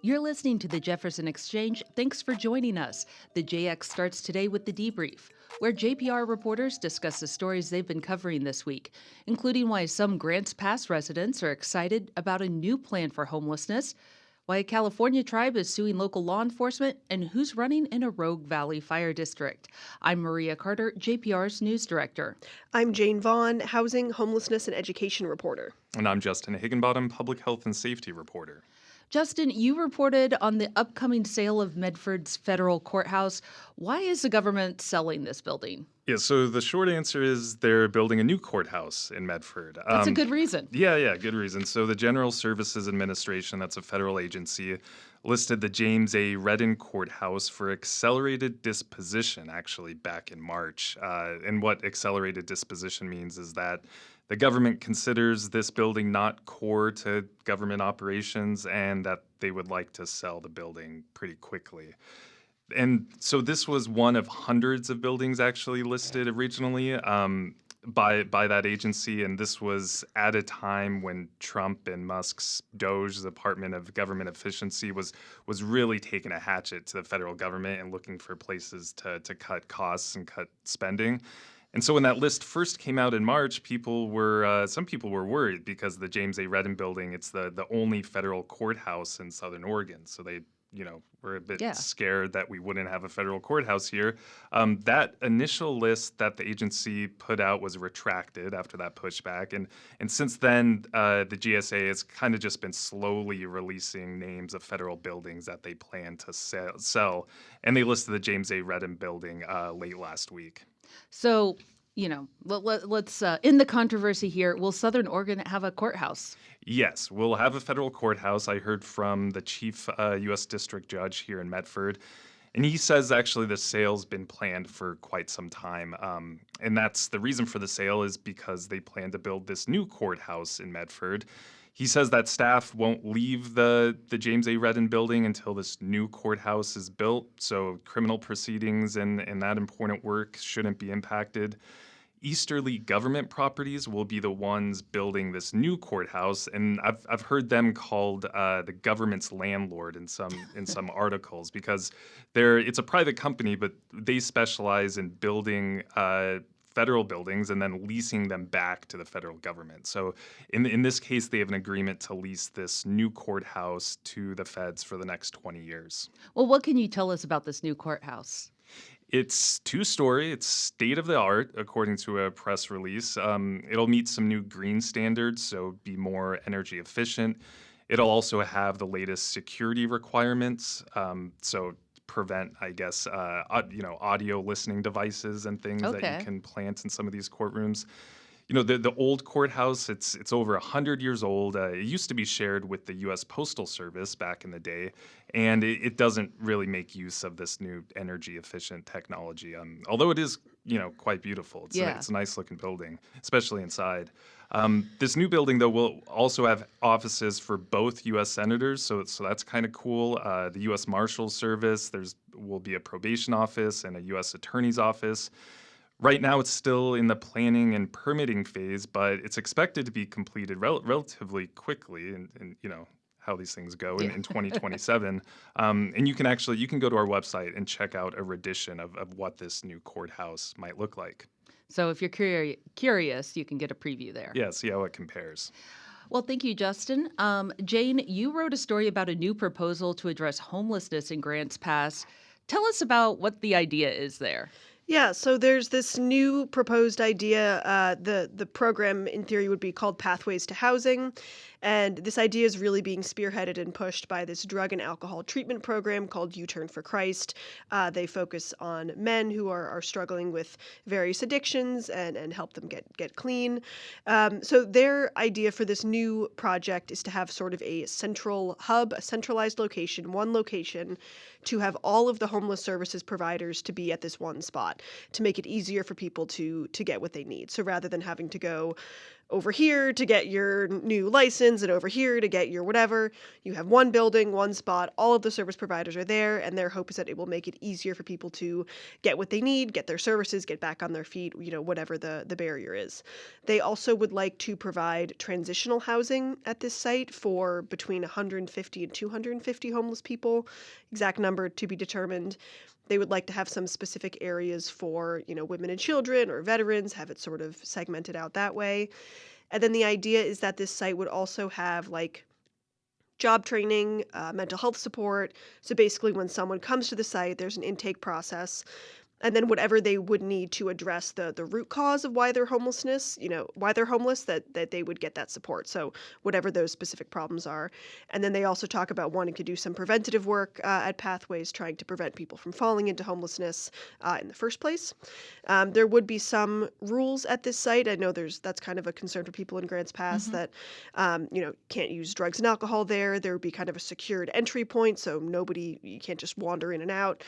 You're listening to the Jefferson Exchange. Thanks for joining us. The JX starts today with the debrief, where JPR reporters discuss the stories they've been covering this week, including why some Grants Pass residents are excited about a new plan for homelessness, why a California tribe is suing local law enforcement, and who's running in a Rogue Valley fire district. I'm Maria Carter, JPR's news director. I'm Jane Vaughn, housing, homelessness, and education reporter. And I'm Justin Higginbottom, public health and safety reporter. Justin, you reported on the upcoming sale of Medford's federal courthouse. Why is the government selling this building? Yeah, so the short answer is they're building a new courthouse in Medford. That's a good reason. Yeah, good reason. So the General Services Administration, that's a federal agency, listed the James A. Redden Courthouse for accelerated disposition, actually, back in March. And what accelerated disposition means is that the government considers this building not core to government operations and that they would like to sell the building pretty quickly. And so this was one of hundreds of buildings actually listed originally by that agency, and this was at a time when Trump and Musk's DOGE, the Department of Government Efficiency, was really taking a hatchet to the federal government and looking for places to cut costs and cut spending. And so when that list first came out in March, some people were worried because the James A. Redden building, it's the only federal courthouse in Southern Oregon, so they were a bit scared that we wouldn't have a federal courthouse here. That initial list that the agency put out was retracted after that pushback. And since then, the GSA has kind of just been slowly releasing names of federal buildings that they plan to sell. And they listed the James A. Redden building late last week. So, let's end the controversy here. Will Southern Oregon have a courthouse? Yes, we'll have a federal courthouse. I heard from the chief U.S. district judge here in Medford, and he says actually the sale's been planned for quite some time. And that's the reason for the sale is because they plan to build this new courthouse in Medford. He says that staff won't leave the James A. Redden building until this new courthouse is built, so criminal proceedings and that important work shouldn't be impacted. Easterly government properties will be the ones building this new courthouse, and I've heard them called the government's landlord in some articles because it's a private company, but they specialize in building federal buildings and then leasing them back to the federal government. So in this case, they have an agreement to lease this new courthouse to the feds for the next 20 years. Well, what can you tell us about this new courthouse? It's two-story. It's state-of-the-art, according to a press release. It'll meet some new green standards, so be more energy efficient. It'll also have the latest security requirements, so prevent, I guess, audio listening devices and things that you can plant in some of these courtrooms. The old courthouse, it's over 100 years old. It used to be shared with the U.S. Postal Service back in the day, and it doesn't really make use of this new energy-efficient technology, although it is, quite beautiful. It's a nice-looking building, especially inside. This new building, though, will also have offices for both U.S. senators, so that's kind of cool. The U.S. Marshals Service, will be a probation office and a U.S. Attorney's office. Right now, it's still in the planning and permitting phase, but it's expected to be completed relatively quickly, and how these things go in 2027. And you can go to our website and check out a rendition of what this new courthouse might look like. So if you're curious, you can get a preview there. Yeah, see how it compares. Well, thank you, Justin. Jane, you wrote a story about a new proposal to address homelessness in Grants Pass. Tell us about what the idea is there. Yeah, so there's this new proposed idea. The program, in theory, would be called Pathways to Housing. And this idea is really being spearheaded and pushed by this drug and alcohol treatment program called U-Turn for Christ. They focus on men who are struggling with various addictions and help them get clean. So their idea for this new project is to have sort of a central hub, a centralized location, one location, to have all of the homeless services providers to be at this one spot to make it easier for people to get what they need. So rather than having to go over here to get your new license and over here to get your whatever. You have one building, one spot, all of the service providers are there, and their hope is that it will make it easier for people to get what they need, get their services, get back on their feet, whatever the barrier is. They also would like to provide transitional housing at this site for between 150 and 250 homeless people, exact number to be determined. They would like to have some specific areas for, women and children or veterans, have it sort of segmented out that way. And then the idea is that this site would also have like job training, mental health support. So basically, when someone comes to the site, there's an intake process. And then whatever they would need to address the root cause of why they're homeless, that they would get that support. So whatever those specific problems are. And then they also talk about wanting to do some preventative work at Pathways, trying to prevent people from falling into homelessness in the first place. There would be some rules at this site. I know that's kind of a concern for people in Grants Pass that, can't use drugs and alcohol there. There would be kind of a secured entry point, so you can't just wander in and out.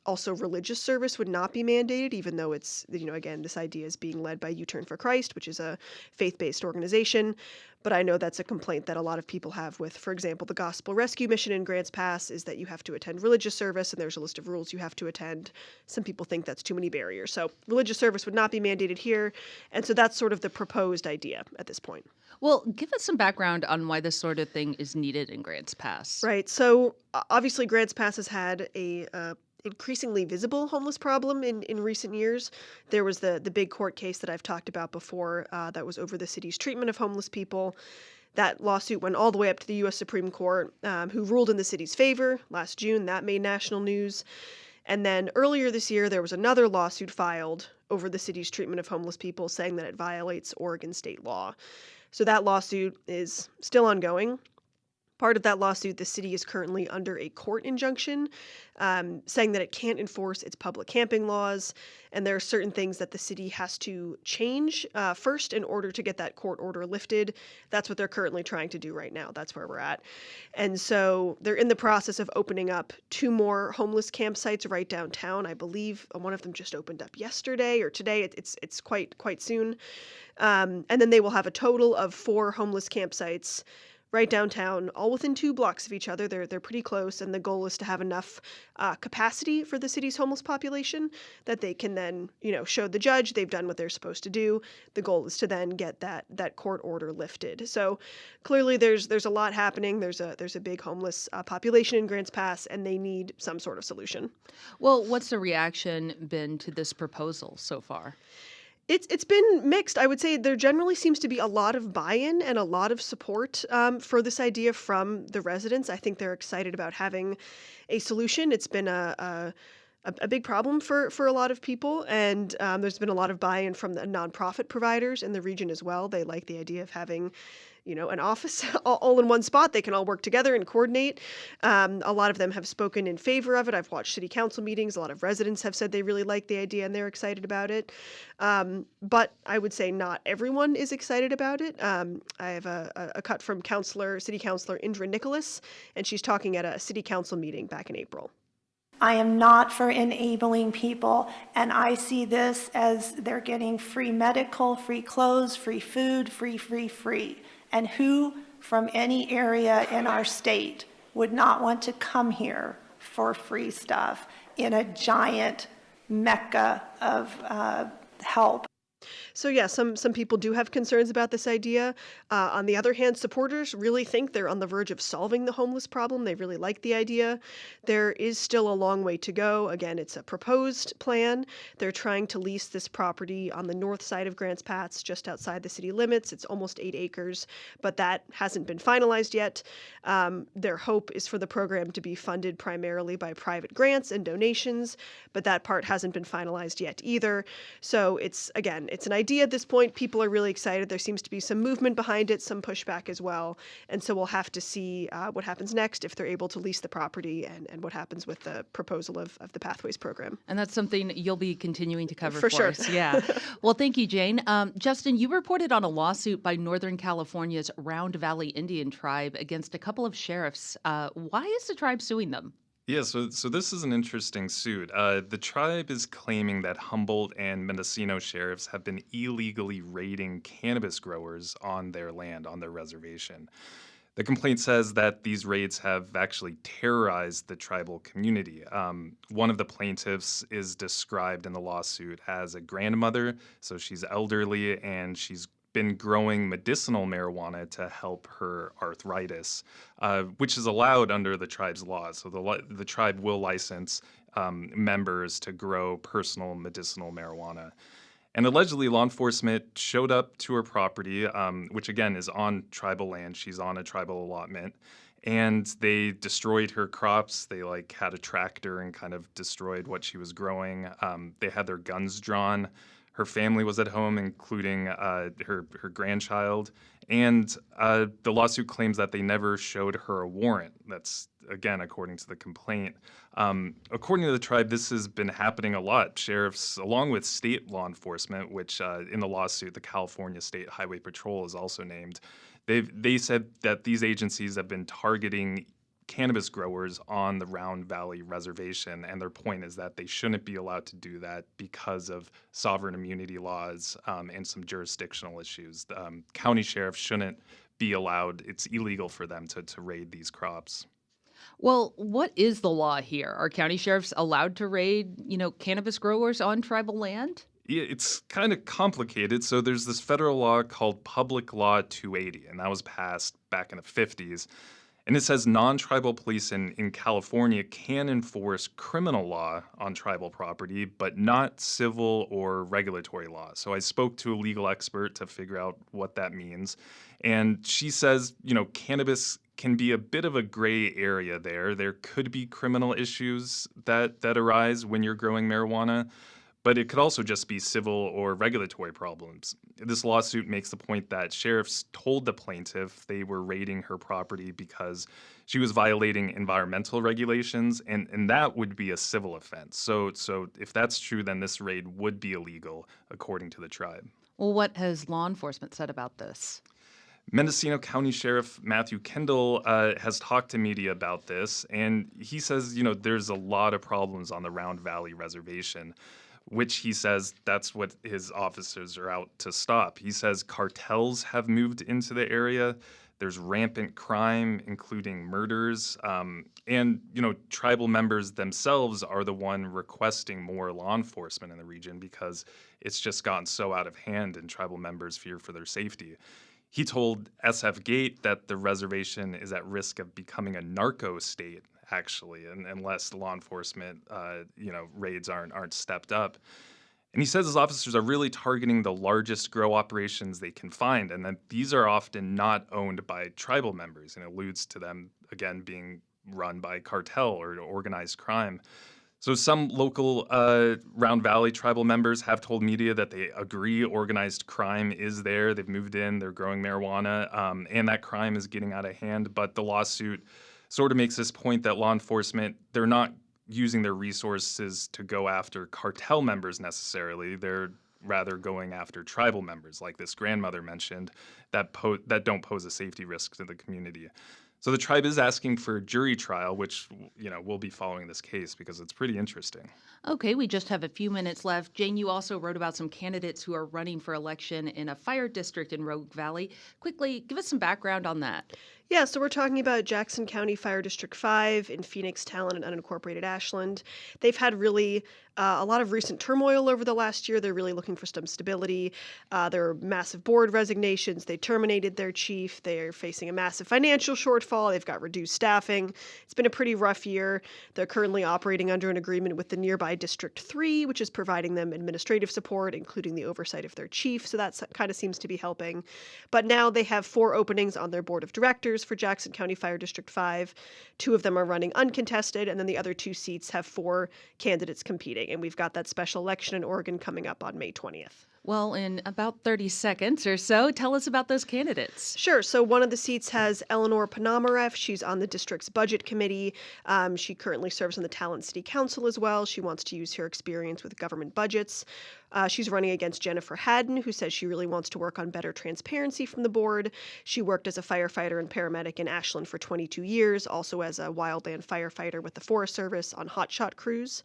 Also, religious service would not be mandated, even though it's, again, this idea is being led by U-Turn for Christ, which is a faith-based organization. But I know that's a complaint that a lot of people have with, for example, the Gospel Rescue Mission in Grants Pass is that you have to attend religious service, and there's a list of rules you have to attend. Some people think that's too many barriers. So religious service would not be mandated here. And so that's sort of the proposed idea at this point. Well, give us some background on why this sort of thing is needed in Grants Pass. Right. So obviously Grants Pass has had a increasingly visible homeless problem in recent years. There was the big court case that I've talked about before that was over the city's treatment of homeless people. That lawsuit went all the way up to the U.S. Supreme Court, who ruled in the city's favor last June. That made national news. And then earlier this year, there was another lawsuit filed over the city's treatment of homeless people, saying that it violates Oregon state law. So that lawsuit is still ongoing. Part of that lawsuit, the city is currently under a court injunction saying that it can't enforce its public camping laws, and there are certain things that the city has to change first in order to get that court order lifted. That's what they're currently trying to do right now. That's where we're at. And so they're in the process of opening up 2 more homeless campsites right downtown. I believe one of them just opened up yesterday or today. It's quite soon. And then they will have a total of 4 homeless campsites right downtown, all within 2 blocks of each other. They're pretty close, and the goal is to have enough capacity for the city's homeless population that they can then, show the judge they've done what they're supposed to do. The goal is to then get that court order lifted. So clearly, there's a lot happening. There's a big homeless population in Grants Pass, and they need some sort of solution. Well, what's the reaction been to this proposal so far? It's been mixed. I would say there generally seems to be a lot of buy-in and a lot of support for this idea from the residents. I think they're excited about having a solution. It's been a big problem for a lot of people, and there's been a lot of buy-in from the nonprofit providers in the region as well. They like the idea of having an office all in one spot. They can all work together and coordinate. A lot of them have spoken in favor of it. I've watched city council meetings. A lot of residents have said they really like the idea and they're excited about it. But I would say not everyone is excited about it. I have a cut from city councilor Indra Nicholas, and she's talking at a city council meeting back in April. I am not for enabling people, and I see this as they're getting free medical, free clothes, free food, free. And who from any area in our state would not want to come here for free stuff in a giant mecca of help? So yeah, some people do have concerns about this idea. On the other hand, supporters really think they're on the verge of solving the homeless problem. They really like the idea. There is still a long way to go. Again, it's a proposed plan. They're trying to lease this property on the north side of Grants Pass, just outside the city limits. It's almost 8 acres, but that hasn't been finalized yet. Their hope is for the program to be funded primarily by private grants and donations, but that part hasn't been finalized yet either. So it's an idea at this point. People are really excited. There seems to be some movement behind it, some pushback as well. And so we'll have to see what happens next, if they're able to lease the property, and what happens with the proposal of the Pathways program. And that's something you'll be continuing to cover for sure. us. Yeah. Well, thank you, Jane. Justin, you reported on a lawsuit by Northern California's Round Valley Indian tribe against a couple of sheriffs. Why is the tribe suing them? Yeah, so this is an interesting suit. The tribe is claiming that Humboldt and Mendocino sheriffs have been illegally raiding cannabis growers on their land, on their reservation. The complaint says that these raids have actually terrorized the tribal community. One of the plaintiffs is described in the lawsuit as a grandmother, so she's elderly and she's been growing medicinal marijuana to help her arthritis, which is allowed under the tribe's laws. So the tribe will license members to grow personal medicinal marijuana. And allegedly, law enforcement showed up to her property, which again is on tribal land. She's on a tribal allotment. And they destroyed her crops. They like had a tractor and kind of destroyed what she was growing. They had their guns drawn. Her family was at home, including her grandchild. And the lawsuit claims that they never showed her a warrant. That's, again, according to the complaint. According to the tribe, this has been happening a lot. Sheriffs, along with state law enforcement, which in the lawsuit, the California State Highway Patrol is also named, they said that these agencies have been targeting cannabis growers on the Round Valley Reservation, and their point is that they shouldn't be allowed to do that because of sovereign immunity laws and some jurisdictional issues. County sheriffs shouldn't be allowed; it's illegal for them to raid these crops. Well, what is the law here? Are county sheriffs allowed to raid, cannabis growers on tribal land? Yeah, it's kind of complicated. So there's this federal law called Public Law 280, and that was passed back in the 50s. And it says non-tribal police in California can enforce criminal law on tribal property, but not civil or regulatory law. So I spoke to a legal expert to figure out what that means. And she says, cannabis can be a bit of a gray area there. There could be criminal issues that arise when you're growing marijuana, but it could also just be civil or regulatory problems. This lawsuit makes the point that sheriffs told the plaintiff they were raiding her property because she was violating environmental regulations, and that would be a civil offense. So if that's true, then this raid would be illegal, according to the tribe. Well, what has law enforcement said about this? Mendocino County Sheriff Matthew Kendall has talked to media about this, and he says, there's a lot of problems on the Round Valley Reservation, which he says that's what his officers are out to stop. He says cartels have moved into the area. There's rampant crime, including murders. And tribal members themselves are the one requesting more law enforcement in the region because it's just gotten so out of hand and tribal members fear for their safety. He told SF Gate that the reservation is at risk of becoming a narco state, actually, unless law enforcement, raids aren't stepped up. And he says his officers are really targeting the largest grow operations they can find, and that these are often not owned by tribal members, and alludes to them, again, being run by cartel or organized crime. So some local Round Valley tribal members have told media that they agree organized crime is there. They've moved in, they're growing marijuana, and that crime is getting out of hand. But the lawsuit sort of makes this point that law enforcement, they're not using their resources to go after cartel members necessarily. They're rather going after tribal members, like this grandmother mentioned, that don't pose a safety risk to the community. So the tribe is asking for a jury trial, which, we'll be following this case because it's pretty interesting. Okay, we just have a few minutes left. Jane, you also wrote about some candidates who are running for election in a fire district in Rogue Valley. Quickly, give us some background on that. Yeah, so we're talking about Jackson County Fire District 5 in Phoenix, Talon, and unincorporated Ashland. They've had really a lot of recent turmoil over the last year. They're really looking for some stability. There are massive board resignations. They terminated their chief. They're facing a massive financial shortfall. They've got reduced staffing. It's been a pretty rough year. They're currently operating under an agreement with the nearby District 3, which is providing them administrative support, including the oversight of their chief. So that kind of seems to be helping. But now they have 4 openings on their board of directors for Jackson County Fire District 5. 2 of them are running uncontested, and then the other 2 seats have 4 candidates competing. And we've got that special election in Oregon coming up on May 20th. Well, in about 30 seconds or so, tell us about those candidates. Sure. So one of the seats has Eleanor Ponomareff. She's on the district's budget committee. She currently serves on the Talent City Council as well. She wants to use her experience with government budgets. She's running against Jennifer Hadden, who says she really wants to work on better transparency from the board. She worked as a firefighter and paramedic in Ashland for 22 years, also as a wildland firefighter with the Forest Service on hotshot crews.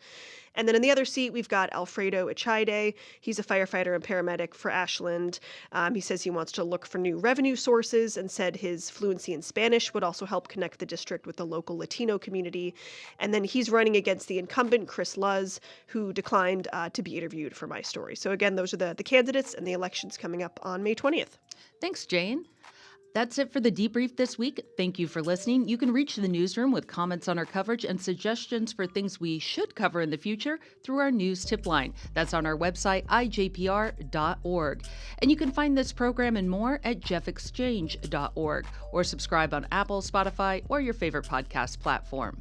And then in the other seat, we've got Alfredo Echaide. He's a firefighter and paramedic for Ashland. He says he wants to look for new revenue sources and said his fluency in Spanish would also help connect the district with the local Latino community. And then he's running against the incumbent, Chris Luz, who declined to be interviewed for my story. So again, those are the candidates, and the election's coming up on May 20th. Thanks, Jane. That's it for the debrief this week. Thank you for listening. You can reach the newsroom with comments on our coverage and suggestions for things we should cover in the future through our news tip line. That's on our website, ijpr.org. And you can find this program and more at jeffexchange.org or subscribe on Apple, Spotify, or your favorite podcast platform.